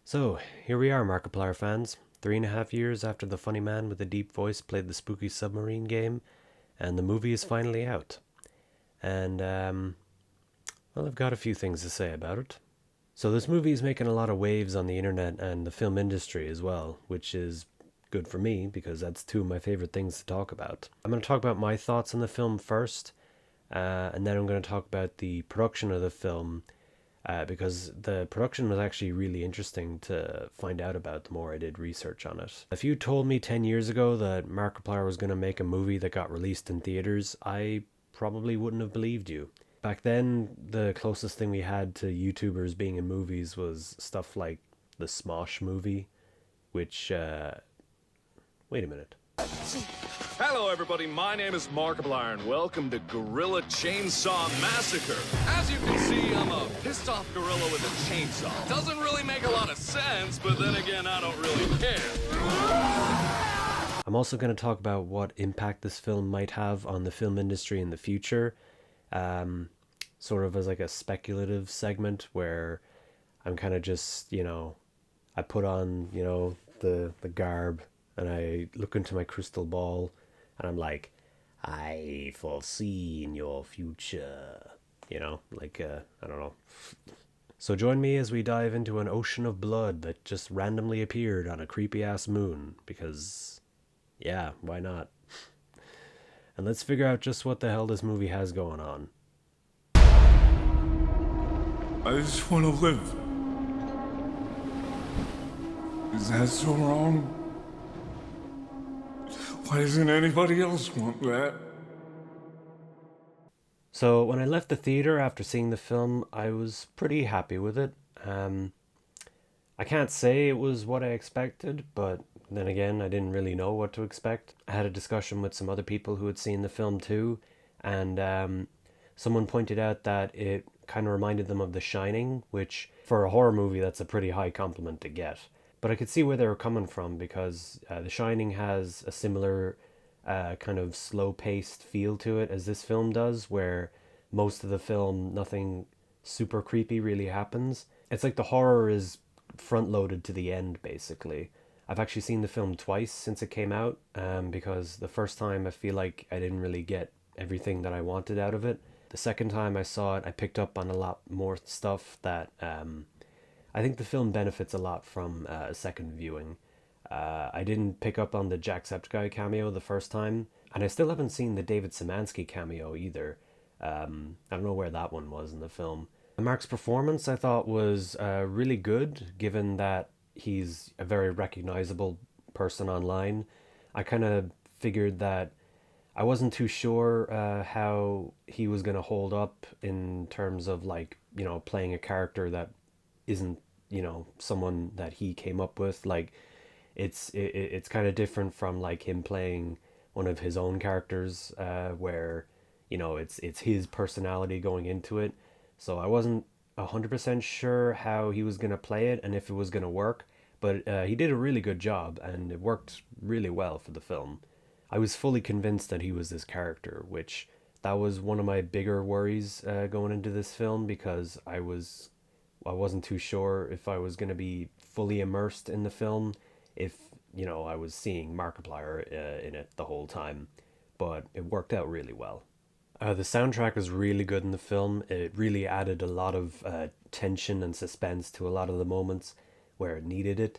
So, here we are, Markiplier fans. 3.5 years after the funny man with the deep voice played the spooky submarine game, and the movie is finally out. And, well, I've got a few things to say about it. So, this movie is making a lot of waves on the internet and the film industry as well, which is good for me because that's two of my favorite things to talk about. I'm going to talk about my thoughts on the film first, and then I'm going to talk about the production of the film because the production was actually really interesting to find out about the more I did research on it. If you told me 10 years ago that Markiplier was going to make a movie that got released in theaters, I probably wouldn't have believed you. Back then, the closest thing we had to YouTubers being in movies was stuff like the Smosh movie, which, wait a minute. Hello, everybody. My name is Markiplier, and welcome to Gorilla Chainsaw Massacre. As you can see, I'm a pissed-off gorilla with a chainsaw. Doesn't really make a lot of sense, but then again, I don't really care. I'm also going to talk about what impact this film might have on the film industry in the future, sort of as like a speculative segment where I'm kind of just, I put on, the garb and I look into my crystal ball and I'm like, I foresee in your future, I don't know. So join me as we dive into an ocean of blood that just randomly appeared on a creepy ass moon, because, yeah, why not? And let's figure out just what the hell this movie has going on. I just want to live. Is that so wrong? Why doesn't anybody else want that? So when I left the theater after seeing the film, I was pretty happy with it. I can't say it was what I expected, but then again, I didn't really know what to expect. I had a discussion with some other people who had seen the film too, and someone pointed out that it kind of reminded them of The Shining, which for a horror movie, that's a pretty high compliment to get. But I could see where they were coming from because The Shining has a similar kind of slow-paced feel to it as this film does, where most of the film, nothing super creepy really happens. It's like the horror is front-loaded to the end, basically. I've actually seen the film twice since it came out, because the first time I feel like I didn't really get everything that I wanted out of it. The second time I saw it, I picked up on a lot more stuff that I think the film benefits a lot from a second viewing. I didn't pick up on the Jacksepticeye cameo the first time, and I still haven't seen the David Szymanski cameo either. I don't know where that one was in the film. Mark's performance, I thought, was really good, given that he's a very recognizable person online. I kind of figured that I wasn't too sure how he was going to hold up in terms of, like, playing a character that isn't, someone that he came up with. Like, it's kind of different from, like, him playing one of his own characters, where it's his personality going into it. So I wasn't 100% sure how he was going to play it and if it was going to work, but he did a really good job and it worked really well for the film. I was fully convinced that he was this character, which that was one of my bigger worries going into this film, because I wasn't too sure if I was going to be fully immersed in the film, if I was seeing Markiplier in it the whole time, but it worked out really well. The soundtrack was really good in the film. It really added a lot of tension and suspense to a lot of the moments where it needed it.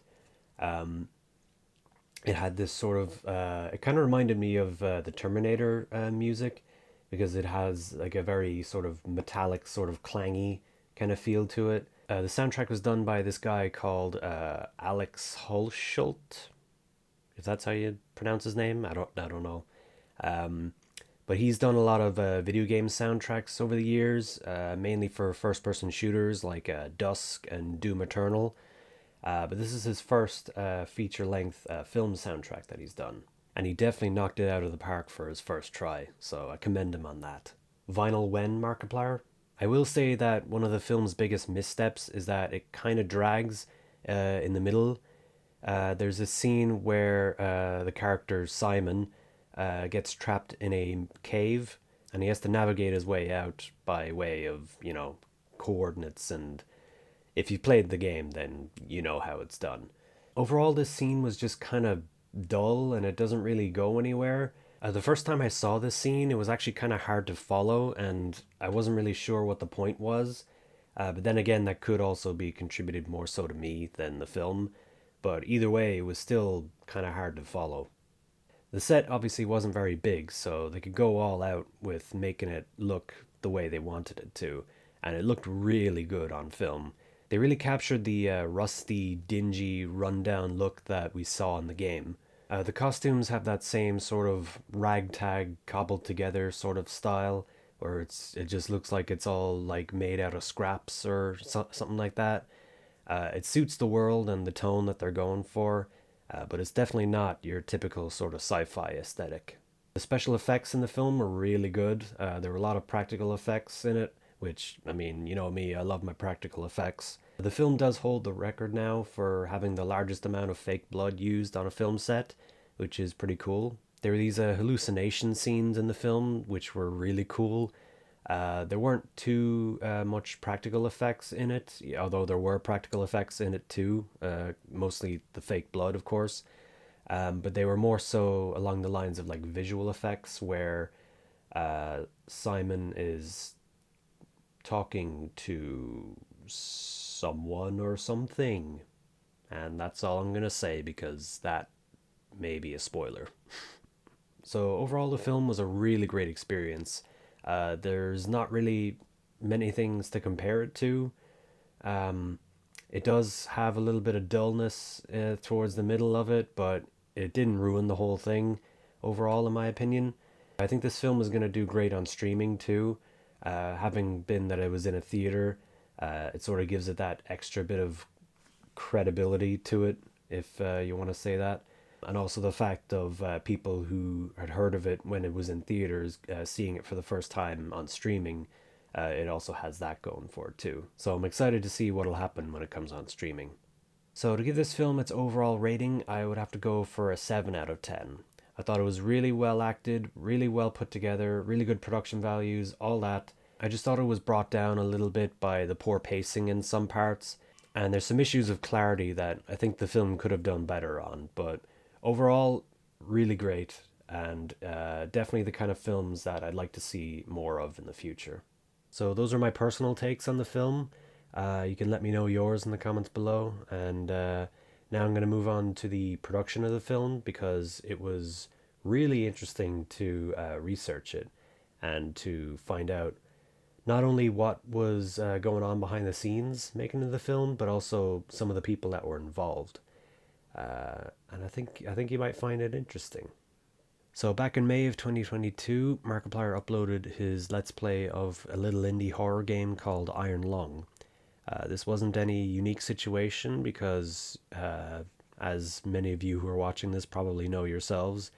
It had this sort of, it kind of reminded me of the Terminator music, because it has like a very sort of metallic, sort of clangy kind of feel to it. The soundtrack was done by this guy called Alex Hulshult, if that's how you pronounce his name. I don't know. But he's done a lot of video game soundtracks over the years, mainly for first-person shooters like Dusk and Doom Eternal. But this is his first feature-length film soundtrack that he's done. And he definitely knocked it out of the park for his first try, so I commend him on that. Vinyl When, Markiplier? I will say that one of the film's biggest missteps is that it kind of drags in the middle. There's a scene where the character Simon gets trapped in a cave, and he has to navigate his way out by way of, coordinates, and If you played the game, then you know how it's done. Overall, this scene was just kind of dull and it doesn't really go anywhere. The first time I saw this scene, it was actually kind of hard to follow and I wasn't really sure what the point was. But then again, that could also be contributed more so to me than the film. But either way, it was still kind of hard to follow. The set obviously wasn't very big, so they could go all out with making it look the way they wanted it to, and it looked really good on film. They really captured the rusty, dingy, rundown look that we saw in the game. The costumes have that same sort of ragtag, cobbled together sort of style, where it just looks like it's all like made out of scraps or something like that. It suits the world and the tone that they're going for, but it's definitely not your typical sort of sci-fi aesthetic. The special effects in the film were really good. There were a lot of practical effects in it, which, I mean, you know me, I love my practical effects. The film does hold the record now for having the largest amount of fake blood used on a film set, which is pretty cool. There were these hallucination scenes in the film, which were really cool. There weren't too much practical effects in it, although there were practical effects in it too, mostly the fake blood, of course. But they were more so along the lines of like visual effects, where Simon is talking to someone or something. And that's all I'm going to say because that may be a spoiler. So overall, the film was a really great experience. There's not really many things to compare it to. It does have a little bit of dullness towards the middle of it, but it didn't ruin the whole thing overall, in my opinion. I think this film is going to do great on streaming too. Having been that it was in a theater, it sort of gives it that extra bit of credibility to it, if you want to say that. And also the fact of people who had heard of it when it was in theaters, seeing it for the first time on streaming, it also has that going for it too. So I'm excited to see what'll happen when it comes on streaming. So to give this film its overall rating, I would have to go for a 7 out of 10. I thought it was really well acted, really well put together, really good production values, all that. I just thought it was brought down a little bit by the poor pacing in some parts, and there's some issues of clarity that I think the film could have done better on, but overall, really great, and definitely the kind of films that I'd like to see more of in the future. So those are my personal takes on the film. You can let me know yours in the comments below, and now I'm going to move on to the production of the film because it was really interesting to research it and to find out not only what was going on behind the scenes making of the film, but also some of the people that were involved. And I think you might find it interesting. So back in May of 2022, Markiplier uploaded his Let's Play of a little indie horror game called Iron Lung. This wasn't any unique situation because, as many of you who are watching this probably know yourselves,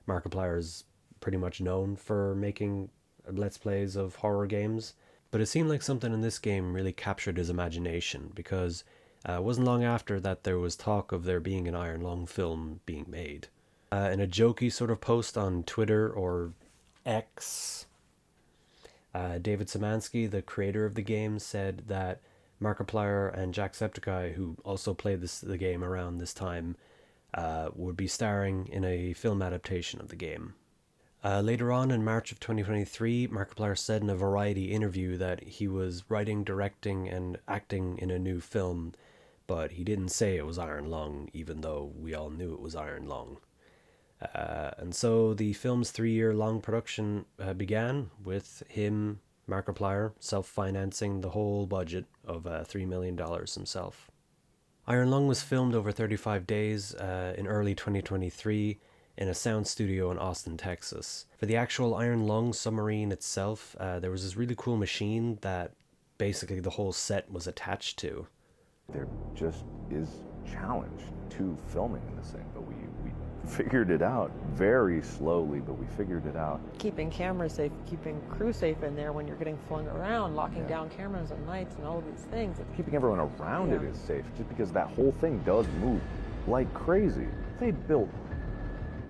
Markiplier is pretty much known for making Let's Plays of horror games. But it seemed like something in this game really captured his imagination because it wasn't long after that there was talk of there being an Iron Lung film being made. In a jokey sort of post on Twitter or X, David Szymanski, the creator of the game, said that Markiplier and Jacksepticeye, who also played the game around this time, would be starring in a film adaptation of the game. Later on in March of 2023, Markiplier said in a Variety interview that he was writing, directing, and acting in a new film, but he didn't say it was Iron Lung, even though we all knew it was Iron Lung. And so the film's 3-year-long production began with him, Markiplier, self-financing the whole budget of $3 million himself. Iron Lung was filmed over 35 days in early 2023 in a sound studio in Austin, Texas. For the actual Iron Lung submarine itself, there was this really cool machine that basically the whole set was attached to. There just is challenge to filming in this thing, but we figured it out very slowly, but we figured it out. Keeping cameras safe, keeping crew safe in there when you're getting flung around, locking down cameras at nights and all of these things. Keeping everyone around it is safe, just because that whole thing does move like crazy. They built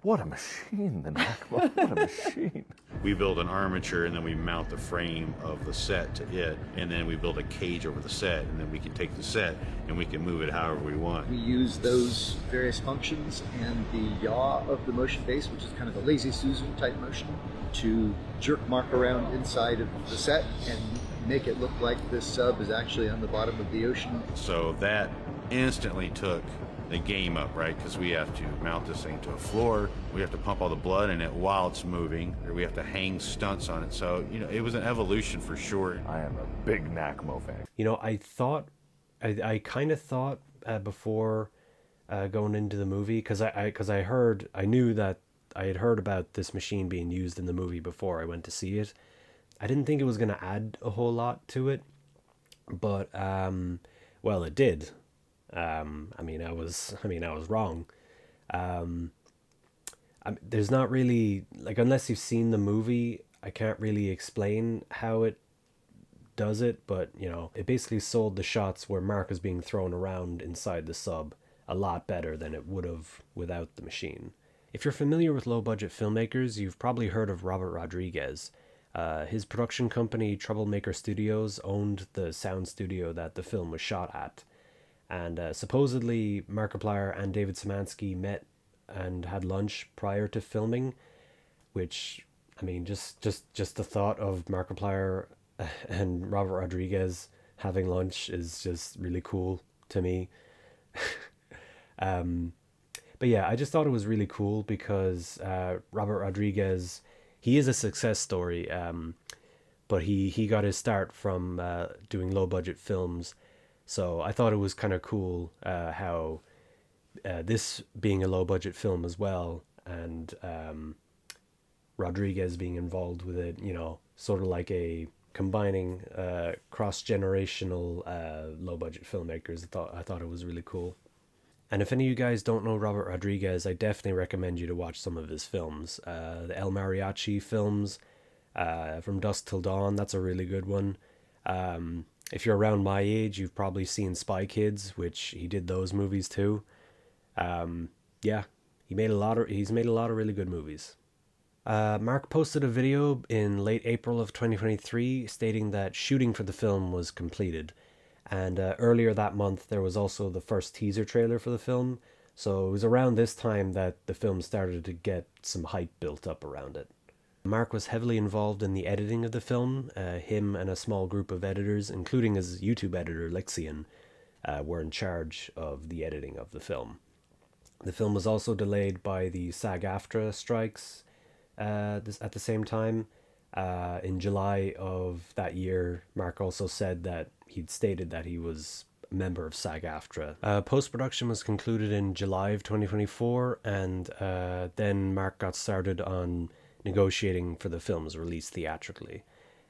What a machine, the Nakba. What a machine. We build an armature and then we mount the frame of the set to it, and then we build a cage over the set, and then we can take the set and we can move it however we want. We use those various functions and the yaw of the motion base, which is kind of a lazy Susan type motion, to jerk Mark around inside of the set and make it look like this sub is actually on the bottom of the ocean. So that instantly took the game up, right? Because we have to mount this thing to a floor, we have to pump all the blood in it while it's moving, or we have to hang stunts on it. So, you know, it was an evolution for sure. I am a big Nakmo fan. You know, I kind of thought before going into the movie, because I knew that I had heard about this machine being used in the movie before I went to see it. I didn't think it was going to add a whole lot to it, but well, it did. I mean, I was wrong. There's not really, like, unless you've seen the movie, I can't really explain how it does it, but, you know, it basically sold the shots where Mark is being thrown around inside the sub a lot better than it would have without the machine. If you're familiar with low-budget filmmakers, you've probably heard of Robert Rodriguez. His production company, Troublemaker Studios, owned the sound studio that the film was shot at. And supposedly Markiplier and David Szymanski met and had lunch prior to filming, which, I mean, just the thought of Markiplier and Robert Rodriguez having lunch is just really cool to me. But yeah, I just thought it was really cool because Robert Rodriguez, he is a success story, but he got his start from doing low-budget films. So I thought it was kind of cool how this being a low-budget film as well, and Rodriguez being involved with it, you know, sort of like a combining cross-generational low-budget filmmakers. I thought it was really cool. And if any of you guys don't know Robert Rodriguez, I definitely recommend you to watch some of his films. The El Mariachi films, From Dusk Till Dawn, that's a really good one. If you're around my age, you've probably seen Spy Kids, which he did those movies too. Yeah, he's made a lot of really good movies. Mark posted a video in late April of 2023 stating that shooting for the film was completed. And earlier that month, there was also the first teaser trailer for the film. So it was around this time that the film started to get some hype built up around it. Mark was heavily involved in the editing of the film. Him and a small group of editors, including his YouTube editor, Lexian, were in charge of the editing of the film. The film was also delayed by the SAG-AFTRA strikes at the same time. In July of that year, Mark also said that he'd stated that he was a member of SAG-AFTRA. Post-production was concluded in July of 2024, and then Mark got started on negotiating for the film's release theatrically.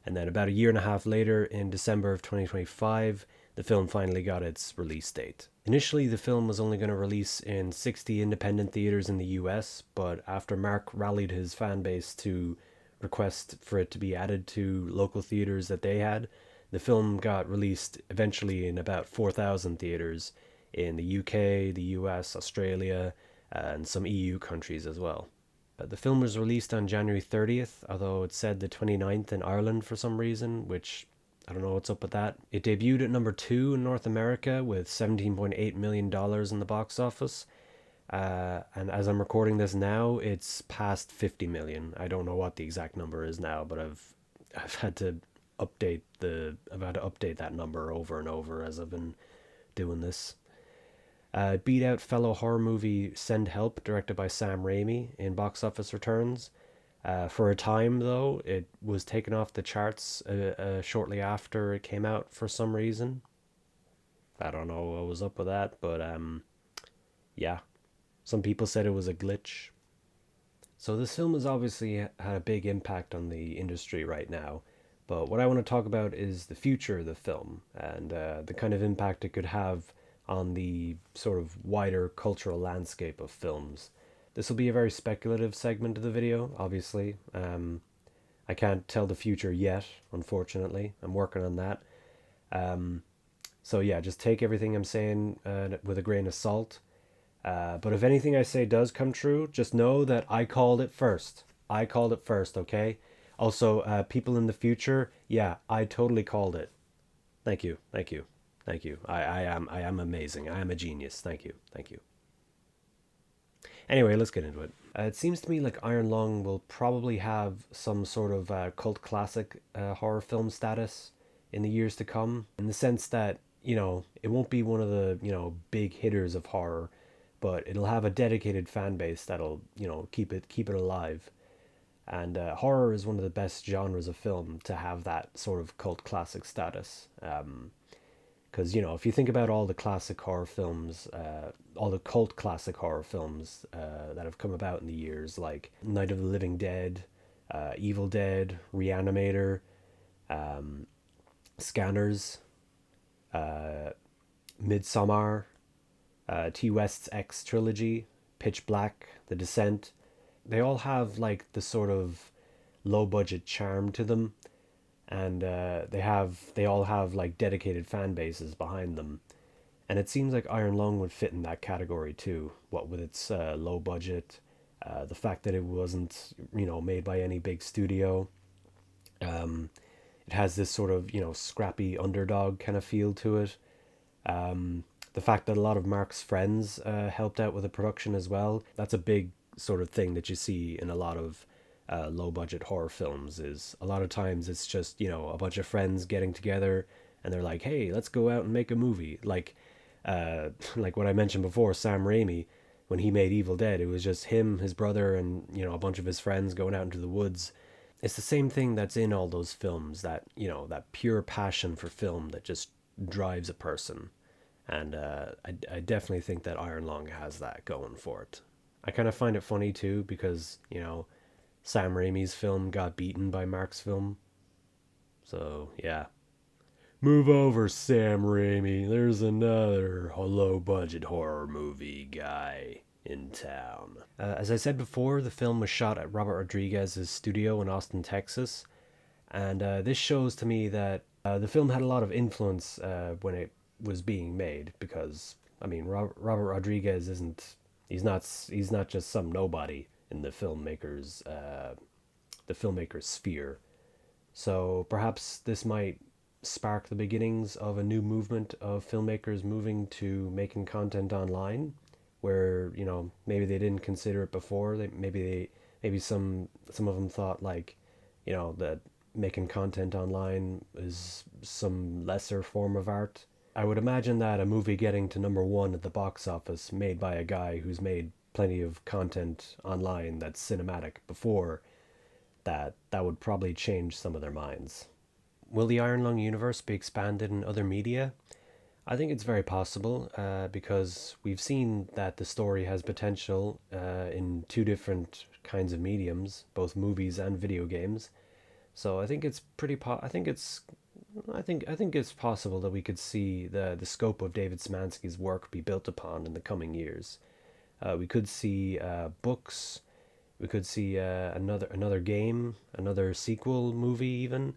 And then about a year and a half later, in December of 2025, the film finally got its release date. Initially, the film was only going to release in 60 independent theaters in the US, but after Mark rallied his fan base to request for it to be added to local theaters that they had, the film got released eventually in about 4,000 theaters in the UK, the US, Australia, and some EU countries as well. The film was released on January 30th, although it said the 29th in Ireland for some reason, which I don't know what's up with that. It debuted at number 2 in North America with $17.8 million in the box office. And as I'm recording this now, it's past 50 million. I don't know what the exact number is now, but I've had to update that number over and over as I've been doing this. Beat out fellow horror movie Send Help, directed by Sam Raimi, in box office returns. For a time, though, it was taken off the charts shortly after it came out for some reason. I don't know what was up with that, but yeah. Some people said it was a glitch. So this film has obviously had a big impact on the industry right now, but what I want to talk about is the future of the film and the kind of impact it could have on the sort of wider cultural landscape of films. This will be a very speculative segment of the video, obviously. I can't tell the future yet, unfortunately. I'm working on that. So yeah, just take everything I'm saying with a grain of salt. But if anything I say does come true, just know that I called it first. I called it first, okay? Also, people in the future, yeah, I totally called it. Thank you, thank you, thank you. I am amazing. I am a genius. Thank you, thank you. Anyway, let's get into it. It seems to me like Iron Lung will probably have some sort of cult classic horror film status in the years to come, in the sense that, it won't be one of the, big hitters of horror, but it'll have a dedicated fan base that'll, keep it alive. And horror is one of the best genres of film to have that sort of cult classic status. Because, if you think about all the classic horror films, all the cult classic horror films that have come about in the years, like Night of the Living Dead, Evil Dead, Reanimator, Scanners, Midsommar, T. West's X trilogy, Pitch Black, The Descent, they all have like the sort of low budget charm to them, and they all have like dedicated fan bases behind them, and it seems like Iron Lung would fit in that category too. What with its low budget, the fact that it wasn't made by any big studio, it has this sort of scrappy underdog kind of feel to it. The fact that a lot of Mark's friends helped out with the production as well, that's a big sort of thing that you see in a lot of low budget horror films. Is a lot of times it's just a bunch of friends getting together and they're like, hey, let's go out and make a movie, like what I mentioned before, Sam Raimi. When he made Evil Dead, it was just him, his brother, and a bunch of his friends going out into the woods. It's the same thing that's in all those films, that that pure passion for film that just drives a person. And I definitely think that Iron Lung has that going for it. I kind of find it funny too, because Sam Raimi's film got beaten by Mark's film. So yeah, move over, Sam Raimi. There's another low budget horror movie guy in town. As I said before, the film was shot at Robert Rodriguez's studio in Austin, Texas, and this shows to me that the film had a lot of influence when it was being made, because Robert Rodriguez isn't he's not just some nobody in the filmmaker's sphere. So perhaps this might spark the beginnings of a new movement of filmmakers moving to making content online, where maybe they didn't consider it before. Maybe some of them thought like that making content online is some lesser form of art. I would imagine that a movie getting to number one at the box office, made by a guy who's made plenty of content online that's cinematic before, that would probably change some of their minds. Will the Iron Lung universe be expanded in other media? I think it's very possible, because we've seen that the story has potential in two different kinds of mediums, both movies and video games. So I think it's I think it's possible that we could see the scope of David Szymanski's work be built upon in the coming years. We could see books. We could see another game, another sequel movie even.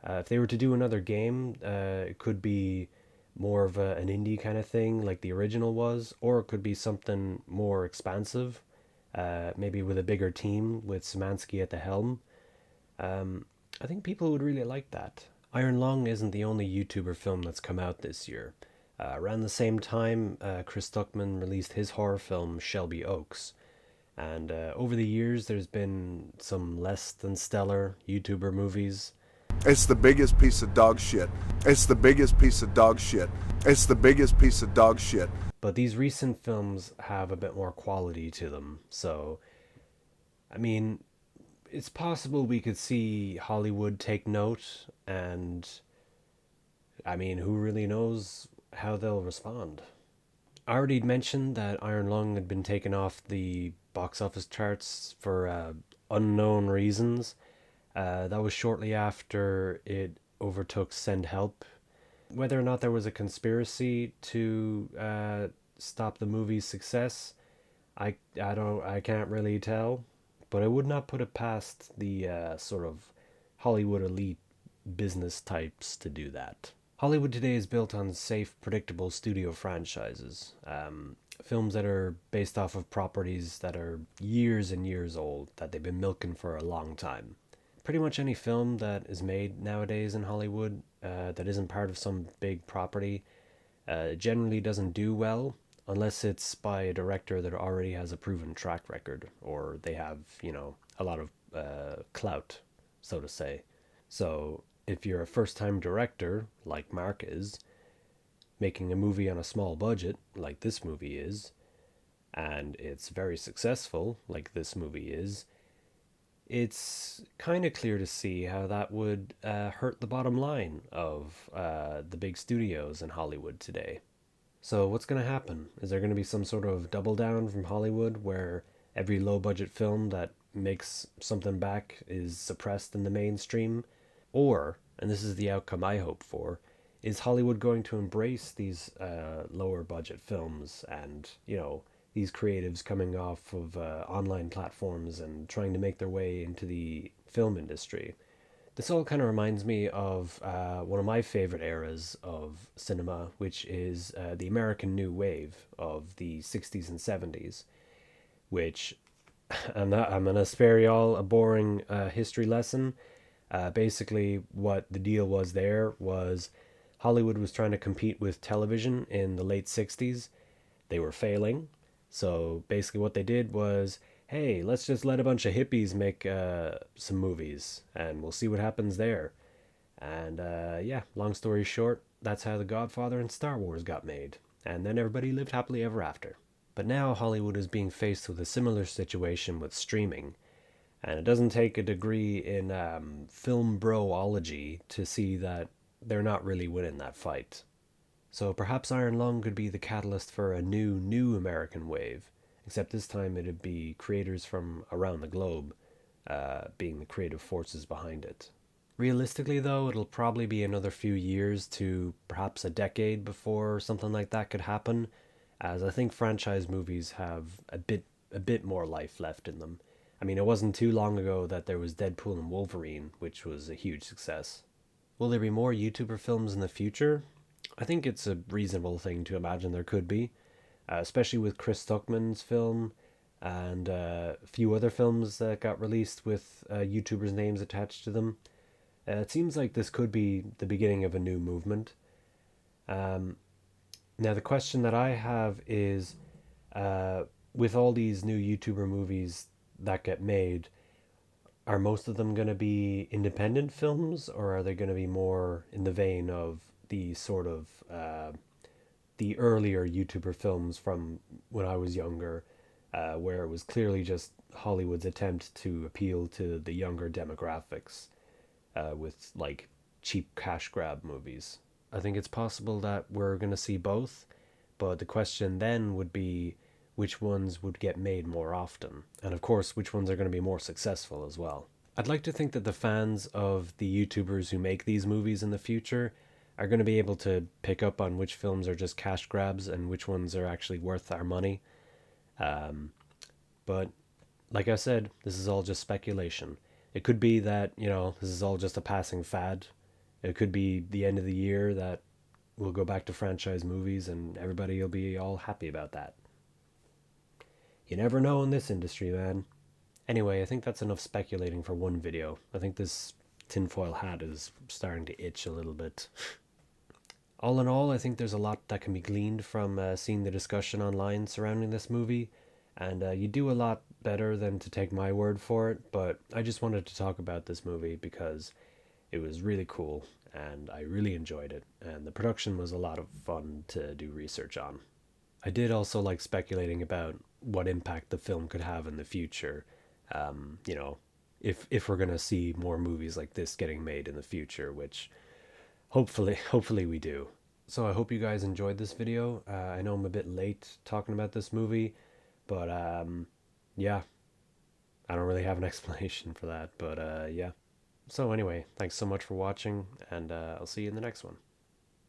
If they were to do another game, it could be more of an indie kind of thing like the original was, or it could be something more expansive, maybe with a bigger team with Szymanski at the helm. I think people would really like that. Iron Lung isn't the only YouTuber film that's come out this year. Around the same time, Chris Stuckman released his horror film Shelby Oaks. And over the years, there's been some less than stellar YouTuber movies. It's the biggest piece of dog shit. It's the biggest piece of dog shit. It's the biggest piece of dog shit. But these recent films have a bit more quality to them. So, it's possible we could see Hollywood take note, and who really knows how they'll respond. I already mentioned that Iron Lung had been taken off the box office charts for unknown reasons. That was shortly after it overtook Send Help. Whether or not there was a conspiracy to stop the movie's success, I can't really tell. But I would not put it past the sort of Hollywood elite business types to do that. Hollywood today is built on safe, predictable studio franchises. films that are based off of properties that are years and years old, that they've been milking for a long time. Pretty much any film that is made nowadays in Hollywood that isn't part of some big property generally doesn't do well unless it's by a director that already has a proven track record, or they have, a lot of clout, so to say. So if you're a first-time director, like Mark is, making a movie on a small budget, like this movie is, and it's very successful, like this movie is, it's kind of clear to see how that would hurt the bottom line of the big studios in Hollywood today. So what's going to happen? Is there going to be some sort of double down from Hollywood where every low budget film that makes something back is suppressed in the mainstream? Or, and this is the outcome I hope for, is Hollywood going to embrace these lower budget films and, these creatives coming off of online platforms and trying to make their way into the film industry? This all kind of reminds me of one of my favorite eras of cinema, which is the American New Wave of the 60s and 70s, which I'm going to spare y'all a boring history lesson. Basically, what the deal was there was Hollywood was trying to compete with television in the late 60s. They were failing. So basically what they did was, hey, let's just let a bunch of hippies make some movies and we'll see what happens there. And yeah, long story short, that's how The Godfather and Star Wars got made. And then everybody lived happily ever after. But now Hollywood is being faced with a similar situation with streaming. And it doesn't take a degree in film broology to see that they're not really winning that fight. So perhaps Iron Lung could be the catalyst for a new American wave, except this time it'd be creators from around the globe being the creative forces behind it. Realistically though, it'll probably be another few years to perhaps a decade before something like that could happen, as I think franchise movies have a bit more life left in them. I mean, it wasn't too long ago that there was Deadpool and Wolverine, which was a huge success. Will there be more YouTuber films in the future? I think it's a reasonable thing to imagine there could be, especially with Chris Stuckman's film and a few other films that got released with YouTubers' names attached to them. It seems like this could be the beginning of a new movement. Now, the question that I have is, with all these new YouTuber movies that get made, are most of them going to be independent films, or are they going to be more in the vein of the sort of the earlier YouTuber films from when I was younger, where it was clearly just Hollywood's attempt to appeal to the younger demographics with like cheap cash grab movies? I think it's possible that we're going to see both, but the question then would be which ones would get made more often, and of course which ones are going to be more successful as well. I'd like to think that the fans of the YouTubers who make these movies in the future are going to be able to pick up on which films are just cash grabs and which ones are actually worth our money. But like I said, this is all just speculation. It could be that, this is all just a passing fad. It could be the end of the year that we'll go back to franchise movies and everybody will be all happy about that. You never know in this industry, man. Anyway, I think that's enough speculating for one video. I think this tinfoil hat is starting to itch a little bit. All in all, I think there's a lot that can be gleaned from seeing the discussion online surrounding this movie, and you do a lot better than to take my word for it, but I just wanted to talk about this movie because it was really cool, and I really enjoyed it, and the production was a lot of fun to do research on. I did also like speculating about what impact the film could have in the future, if we're going to see more movies like this getting made in the future, which hopefully we do. So I hope you guys enjoyed this video. I know I'm a bit late talking about this movie, but yeah, I don't really have an explanation for that, but yeah. So anyway, thanks so much for watching, and I'll see you in the next one.